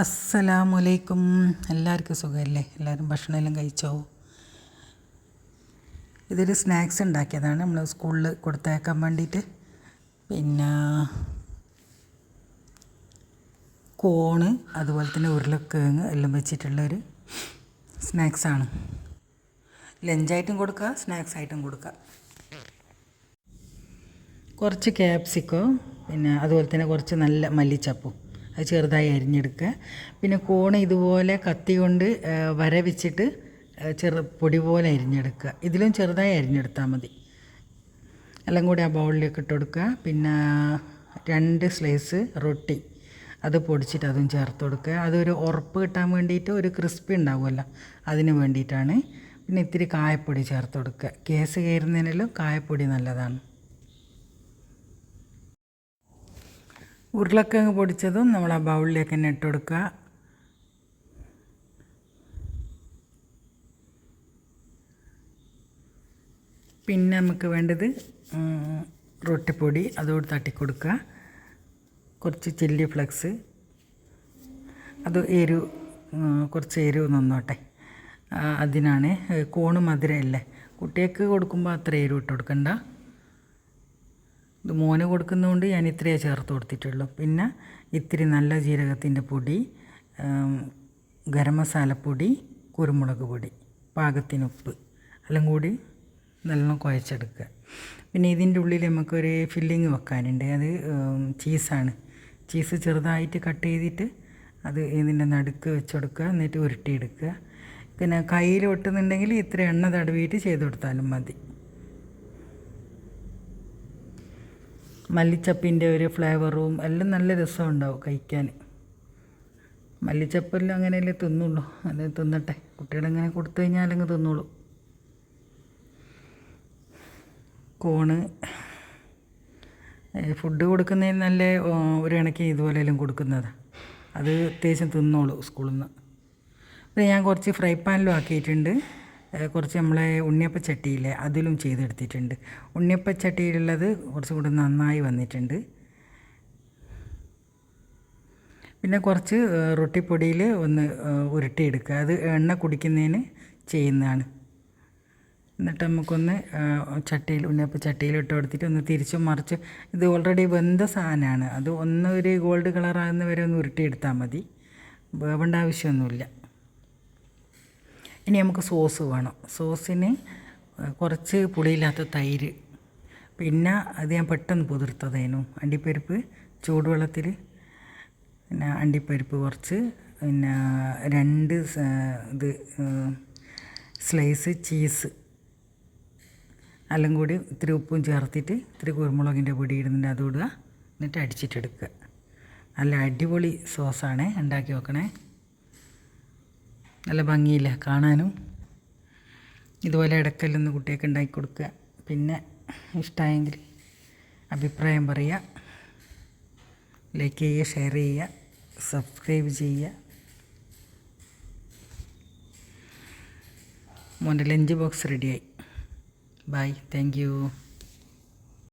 അസ്സലാമലൈക്കും. എല്ലാവർക്കും സുഖമല്ലേ? എല്ലാവരും ഭക്ഷണമെല്ലാം കഴിച്ചോ? ഇതൊരു സ്നാക്സ് ഉണ്ടാക്കിയതാണ് നമ്മൾ സ്കൂളിൽ കൊടുത്തയക്കാൻ വേണ്ടിയിട്ട്. പിന്നെ കോണ്, അതുപോലെ തന്നെ ഉരുളക്കിഴങ്ങ് എല്ലാം വെച്ചിട്ടുള്ളൊരു സ്നാക്സാണ്. ലഞ്ചായിട്ടും കൊടുക്കുക, സ്നാക്സായിട്ടും കൊടുക്കുക. കുറച്ച് ക്യാപ്സിക്കോ, പിന്നെ അതുപോലെ തന്നെ കുറച്ച് നല്ല മല്ലിച്ചപ്പും അത് ചെറുതായി അരിഞ്ഞെടുക്കുക. പിന്നെ കോണ് ഇതുപോലെ കത്തി കൊണ്ട് വര വെച്ചിട്ട് പൊടി പോലെ അരിഞ്ഞെടുക്കുക. ഇതിലും ചെറുതായി അരിഞ്ഞെടുത്താൽ മതി. എല്ലാം കൂടി ആ ബൗളിലേക്ക് ഇട്ട് കൊടുക്കുക. പിന്നെ 2 സ്ലൈസ് റൊട്ടി അത് പൊടിച്ചിട്ട് അതും ചേർത്ത് കൊടുക്കുക. അതൊരു ഉറപ്പ് കിട്ടാൻ വേണ്ടിയിട്ട്, ഒരു ക്രിസ്പി ഉണ്ടാവുമല്ലോ, അതിന് വേണ്ടിയിട്ടാണ്. പിന്നെ ഇത്തിരി കായപ്പൊടി ചേർത്ത് കൊടുക്കുക. ഗ്യാസ് കയറുന്നതിനെല്ലാം കായപ്പൊടി നല്ലതാണ്. ഉരുളക്കിഴങ്ങ് പൊടിച്ചതും നമ്മൾ ആ ബൗളിലേക്ക് തന്നെ ഇട്ട് കൊടുക്കുക. പിന്നെ നമുക്ക് വേണ്ടത് റൊട്ടിപ്പൊടി, അതോട് തട്ടിക്കൊടുക്കുക. കുറച്ച് ചില്ലി ഫ്ലെക്സ്, അത് കുറച്ച് എരിവ് നിന്നോട്ടെ, അതിനാണ്. കോണ് മധുരമല്ലേ, കുട്ടികൾക്ക് കൊടുക്കുമ്പോൾ അത്ര എരിവ് ഇട്ട് കൊടുക്കണ്ട. ഇത് മോന് കൊടുക്കുന്നതുകൊണ്ട് ഞാൻ ഇത്രയേ ചേർത്ത് കൊടുത്തിട്ടുള്ളൂ. പിന്നെ ഇത്തിരി നല്ല ജീരകത്തിൻ്റെ പൊടി, ഗരം മസാലപ്പൊടി, കുരുമുളക് പൊടി, പാകത്തിന് ഉപ്പ് എല്ലാം കൂടി നല്ലോണം കുഴച്ചെടുക്കുക. പിന്നെ ഇതിൻ്റെ ഉള്ളിൽ നമുക്കൊരു ഫില്ലിങ് വെക്കാനുണ്ട്. അത് ചീസാണ്. ചീസ് ചെറുതായിട്ട് കട്ട് ചെയ്തിട്ട് അത് ഇതിൻ്റെ നടുക്ക് വെച്ച് കൊടുക്കുക. എന്നിട്ട് ഉരുട്ടിയെടുക്കുക. പിന്നെ കയ്യിൽ ഒട്ടുന്നുണ്ടെങ്കിൽ ഇത്ര എണ്ണ തടവിയിട്ട് ചെയ്ത് കൊടുത്താലും മതി. മല്ലിച്ചപ്പിൻ്റെ ഒരു ഫ്ലേവറും എല്ലാം നല്ല രസമുണ്ടാവും കഴിക്കാൻ. മല്ലിച്ചപ്പെല്ലാം അങ്ങനെയല്ലേ തിന്നുള്ളൂ. അത് തിന്നട്ടെ, കുട്ടികളെങ്ങനെ കൊടുത്തു കഴിഞ്ഞാലങ്ങ് തിന്നോളൂ. കോണ് ഫുഡ് കൊടുക്കുന്നതിന് നല്ല ഒരു കണക്ക് ഇതുപോലെയെല്ലാം കൊടുക്കുന്നത്, അത് അത്യാവശ്യം തിന്നോളൂ സ്കൂളിൽ നിന്ന്. പിന്നെ ഞാൻ കുറച്ച് ഫ്രൈ പാനിലും ആക്കിയിട്ടുണ്ട്. കുറച്ച് നമ്മളെ ഉണ്ണിയപ്പച്ചട്ടിയിലെ അതിലും ചെയ്തെടുത്തിട്ടുണ്ട്. ഉണ്ണിയപ്പച്ചട്ടിയിലുള്ളത് കുറച്ചും കൂടി നന്നായി വന്നിട്ടുണ്ട്. പിന്നെ കുറച്ച് റൊട്ടിപ്പൊടിയിൽ ഒന്ന് ഉരുട്ടിയെടുക്കുക. അത് എണ്ണ കുടിക്കുന്നതിന് ചെയ്യുന്നതാണ്. എന്നിട്ട് നമുക്കൊന്ന് ഉണ്ണിയപ്പച്ചട്ടിയിൽ ഇട്ട് കൊടുത്തിട്ട് ഒന്ന് തിരിച്ചും മറിച്ച്, ഇത് ഓൾറെഡി വെന്ത സാധനമാണ്, അത് ഒരു ഗോൾഡ് കളറാകുന്ന വരെ ഒന്ന് ഉരുട്ടിയെടുത്താൽ മതി. വേവേണ്ട ആവശ്യമൊന്നുമില്ല. ഇനി നമുക്ക് സോസ് വേണം. സോസിന് കുറച്ച് പുളിയില്ലാത്ത തൈര്, പിന്നെ അത് ഞാൻ പെട്ടെന്ന് പുതിർത്തതേനു. അണ്ടിപ്പരിപ്പ് ചൂടുവെള്ളത്തിൽ, പിന്നെ അണ്ടിപ്പരിപ്പ് കുറച്ച്, പിന്നെ 2 സ്ലൈസ് ചീസ് എല്ലാം കൂടി ഇത്തിരി ഉപ്പും ചേർത്തിട്ട് ഇത്തിരി കുരുമുളകിൻ്റെ പൊടി ഇടുന്നുണ്ട്, അത് ഇടുക. എന്നിട്ട് അടിച്ചിട്ടെടുക്കുക. നല്ല അടിപൊളി സോസാണ്, ഉണ്ടാക്കി വെക്കണേ. നല്ല ഭംഗിയില്ല കാണാനും. ഇതുപോലെ ഇടയ്ക്കെല്ലാം കുട്ടികൾക്ക് ഉണ്ടാക്കി കൊടുക്കുക. പിന്നെ ഇഷ്ടമായെങ്കിൽ അഭിപ്രായം പറയുക, ലൈക്ക് ചെയ്യുക, ഷെയർ ചെയ്യുക, സബ്സ്ക്രൈബ് ചെയ്യുക. മോൻ്റെ ലഞ്ച് ബോക്സ് റെഡിയായി. Bye, thank U.